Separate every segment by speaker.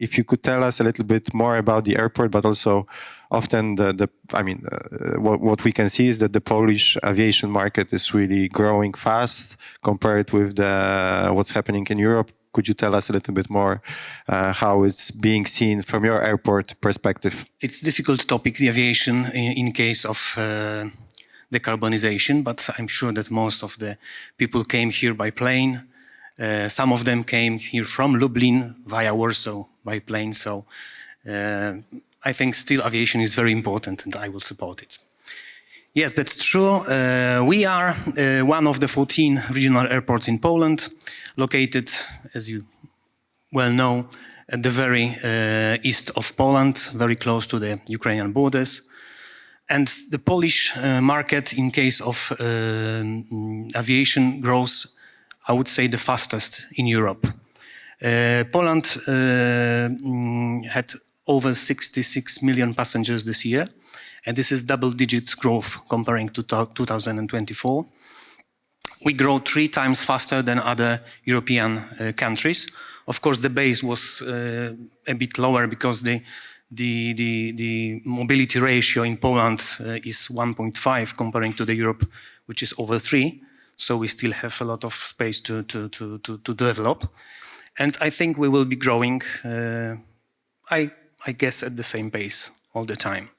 Speaker 1: if you could tell us a little bit more about the airport, but also often what we can see is that the Polish aviation market is really growing fast compared with what's happening in Europe. Could you tell us a little bit more how it's being seen from your airport perspective?
Speaker 2: It's a difficult topic, the aviation, in case of decarbonization, but I'm sure that most of the people came here by plane. Some of them came here from Lublin via Warsaw by plane. So I think still aviation is very important and I will support it. Yes, that's true. We are one of the 14 regional airports in Poland, located, as you well know, at the very east of Poland, very close to the Ukrainian borders. And the Polish market, in case of aviation, grows, I would say, the fastest in Europe. Poland had over 66 million passengers this year, and this is double-digit growth comparing to 2024. We grow 3 times faster than other European countries. Of course, the base was a bit lower because the mobility ratio in Poland is 1.5 comparing to the Europe, which is over 3. So we still have a lot of space to develop. And I think we will be growing, I guess, at the same pace all the time.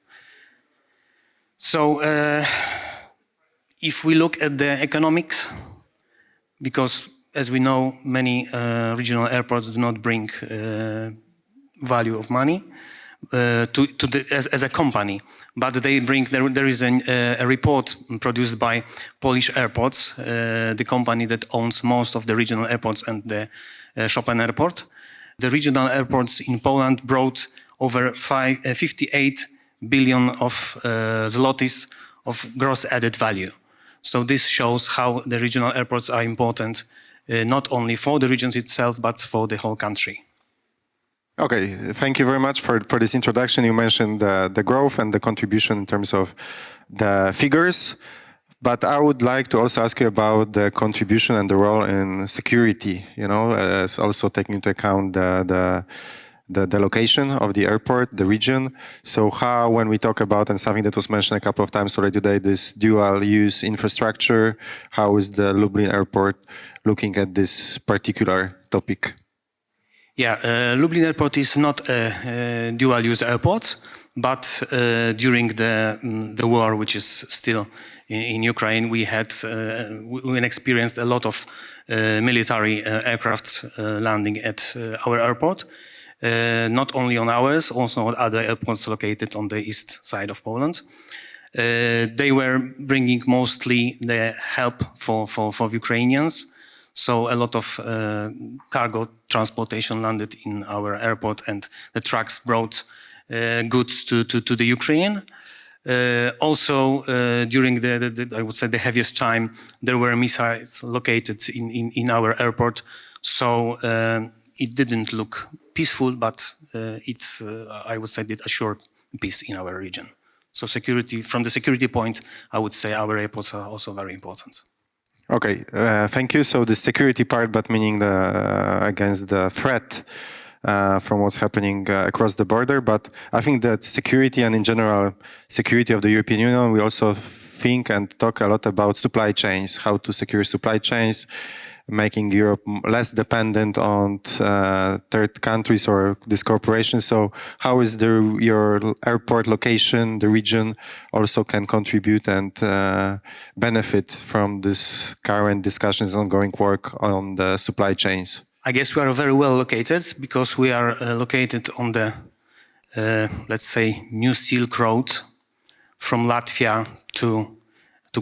Speaker 2: So if we look at the economics, because as we know, many regional airports do not bring value of money as a company, but they bring. There is a report produced by Polish Airports, the company that owns most of the regional airports and the Chopin Airport. The regional airports in Poland brought over 58 billion of zlotys of gross added value. So this shows how the regional airports are important, not only for the regions itself, but for the whole country.
Speaker 1: Okay, thank you very much for this introduction. You mentioned the growth and the contribution in terms of the figures, but I would like to also ask you about the contribution and the role in security, as also taking into account the location of the airport, the region. So how, when we talk about, and something that was mentioned a couple of times already today, this dual-use infrastructure, how is the Lublin airport looking at this particular topic?
Speaker 2: Yeah, Lublin Airport is not a dual-use airport, but during the war, which is still in Ukraine, we experienced a lot of military aircrafts landing at our airport. Not only on ours, also on other airports located on the east side of Poland. They were bringing mostly the help for Ukrainians. So a lot of cargo transportation landed in our airport, and the trucks brought goods to the Ukraine. Also, during I would say the heaviest time, there were missiles located in our airport. So it didn't look peaceful, but I would say, it assured peace in our region. So security, from the security point, I would say our airports are also very important.
Speaker 1: Okay, thank you. So the security part, but meaning against the threat from what's happening across the border. But I think that security, and in general security of the European Union, we also think and talk a lot about supply chains, how to secure supply chains, making Europe less dependent on third countries or this cooperation. So how is your airport location, the region, also can contribute and benefit from this current discussions, ongoing work on the supply chains?
Speaker 2: I guess we are very well located because we are located on the, let's say, New Silk Road from Latvia to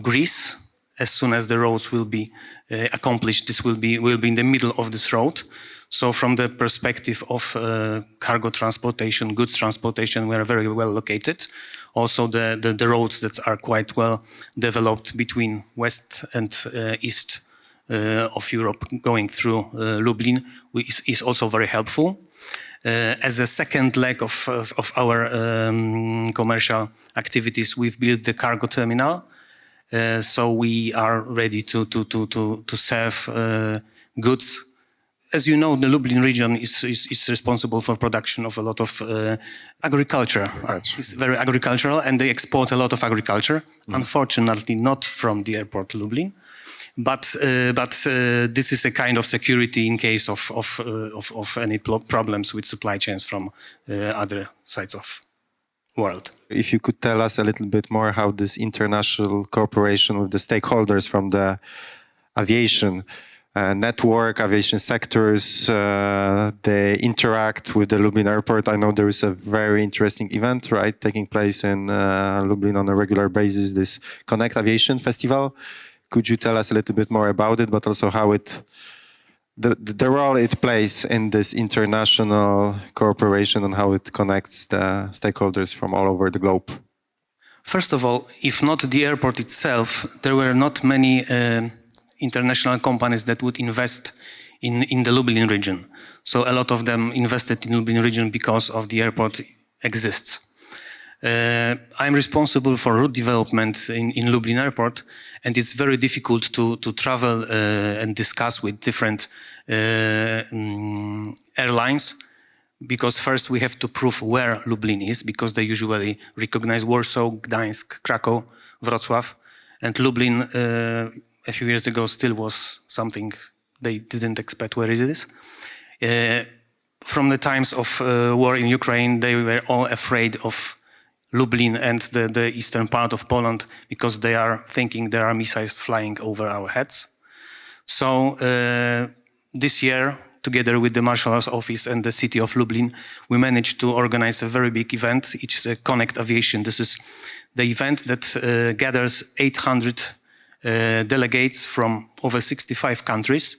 Speaker 2: Greece. As soon as the roads will be accomplished, this will be in the middle of this road. So from the perspective of cargo transportation, goods transportation, we are very well located. Also the roads that are quite well developed between west and east of Europe going through Lublin is also very helpful. As a second leg of our commercial activities, we've built the cargo terminal. So we are ready to serve goods as you know, the Lublin region is responsible for production of a lot of agriculture. It's very agricultural, and they export a lot of agriculture. Unfortunately, not from the airport Lublin, but this is a kind of security in case of any problems with supply chains from other sides of world.
Speaker 1: If you could tell us a little bit more how this international cooperation with the stakeholders from the aviation network, aviation sectors, they interact with the Lublin airport. I know there is a very interesting event, right, taking place in Lublin on a regular basis, this Connect Aviation Festival. Could you tell us a little bit more about it, but also how the role it plays in this international cooperation and how it connects the stakeholders from all over the globe?
Speaker 2: First of all, if not the airport itself, there were not many international companies that would invest in the Lublin region. So a lot of them invested in Lublin region because of the airport exists. I'm responsible for route development in Lublin airport, and it's very difficult to travel and discuss with different airlines, because first we have to prove where Lublin is, because they usually recognize Warsaw, Gdańsk, Krakow, Wrocław, and Lublin a few years ago still was something they didn't expect where it is. From the times of war in Ukraine, they were all afraid of Lublin and the eastern part of Poland, because they are thinking there are missiles flying over our heads. So this year, together with the Marshal's office and the city of Lublin, we managed to organize a very big event. It's a Connect Aviation. This is the event that gathers 800 delegates from over 65 countries.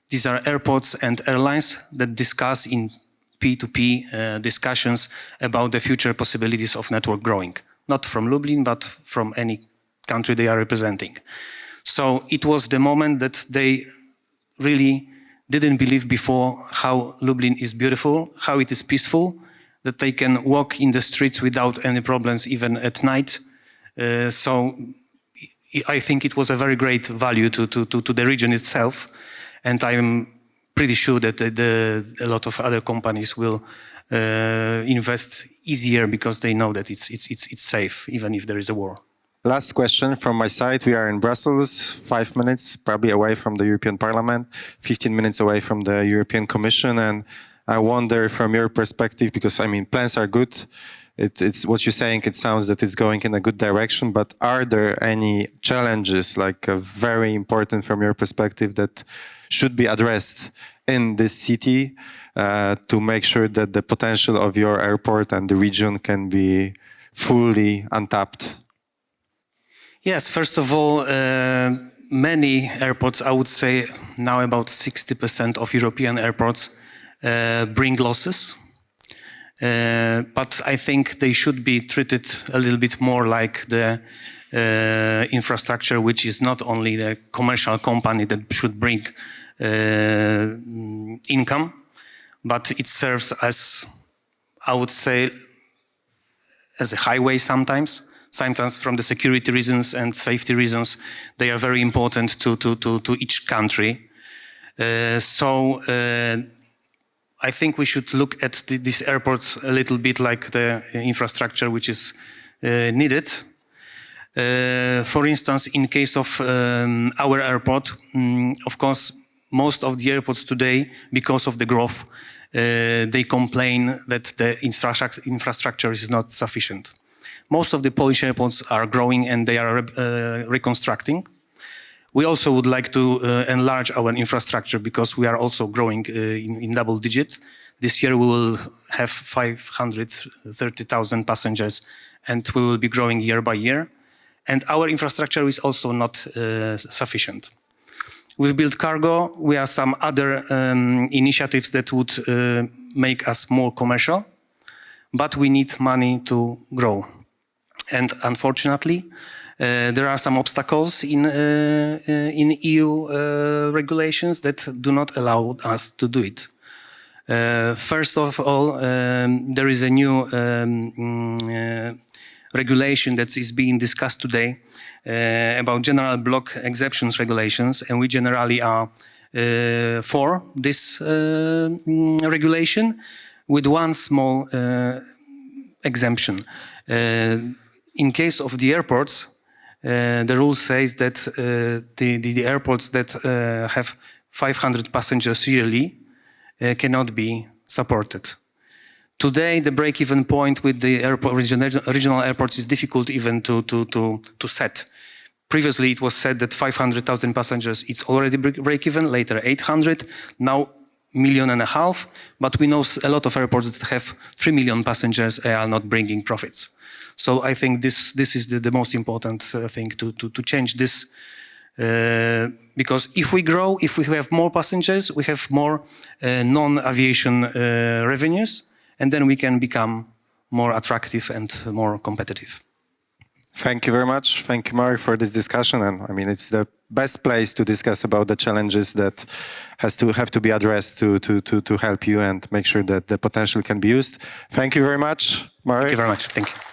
Speaker 2: These are airports and airlines that discuss in P2P discussions about the future possibilities of network growing. Not from Lublin, but from any country they are representing. So it was the moment that they really didn't believe before how Lublin is beautiful, how it is peaceful, that they can walk in the streets without any problems, even at night. So I think it was a very great value to the region itself. And I'm pretty sure that a lot of other companies will invest easier, because they know that it's safe, even if there is a war.
Speaker 1: Last question from my side. We are in Brussels, 5 minutes probably away from the European Parliament, 15 minutes away from the European Commission. And I wonder from your perspective, because I mean, plans are good. It's what you're saying, it sounds that it's going in a good direction, but are there any challenges, like very important from your perspective, that should be addressed in this city to make sure that the potential of your airport and the region can be fully untapped?
Speaker 2: Yes, first of all, many airports, I would say now about 60% of European airports bring losses. But I think they should be treated a little bit more like the infrastructure, which is not only the commercial company that should bring income, but it serves as, I would say, as a highway sometimes. Sometimes from the security reasons and safety reasons, they are very important to each country. So I think we should look at these airports a little bit like the infrastructure which is needed. For instance, in case of our airport, of course, most of the airports today, because of the growth, they complain that the infrastructure is not sufficient. Most of the Polish airports are growing and they are reconstructing. We also would like to enlarge our infrastructure, because we are also growing in double digit. This year we will have 530,000 passengers, and we will be growing year by year. And our infrastructure is also not sufficient. We've built cargo. We have some other initiatives that would make us more commercial, but we need money to grow. And unfortunately, there are some obstacles in EU regulations that do not allow us to do it. First of all, there is a new regulation that is being discussed today about general block exemptions regulations, and we generally are for this regulation, with one small exemption. In case of the airports, the rule says that the airports that have 500 passengers yearly cannot be supported. Today, the break-even point with the regional airports is difficult even to set. Previously, it was said that 500,000 passengers, it's already break-even, later 800, now 1.5 million, but we know a lot of airports that have 3 million passengers are not bringing profits. So I think this is the most important thing to change this, because if we grow, if we have more passengers, we have more non-aviation revenues, and then we can become more attractive and more competitive.
Speaker 1: Thank you very much. Thank you, Marek, for this discussion. And I mean, it's the best place to discuss about the challenges that have to be addressed to help you and make sure that the potential can be used. Thank you very much, Marek.
Speaker 2: Thank you very much. Thank you.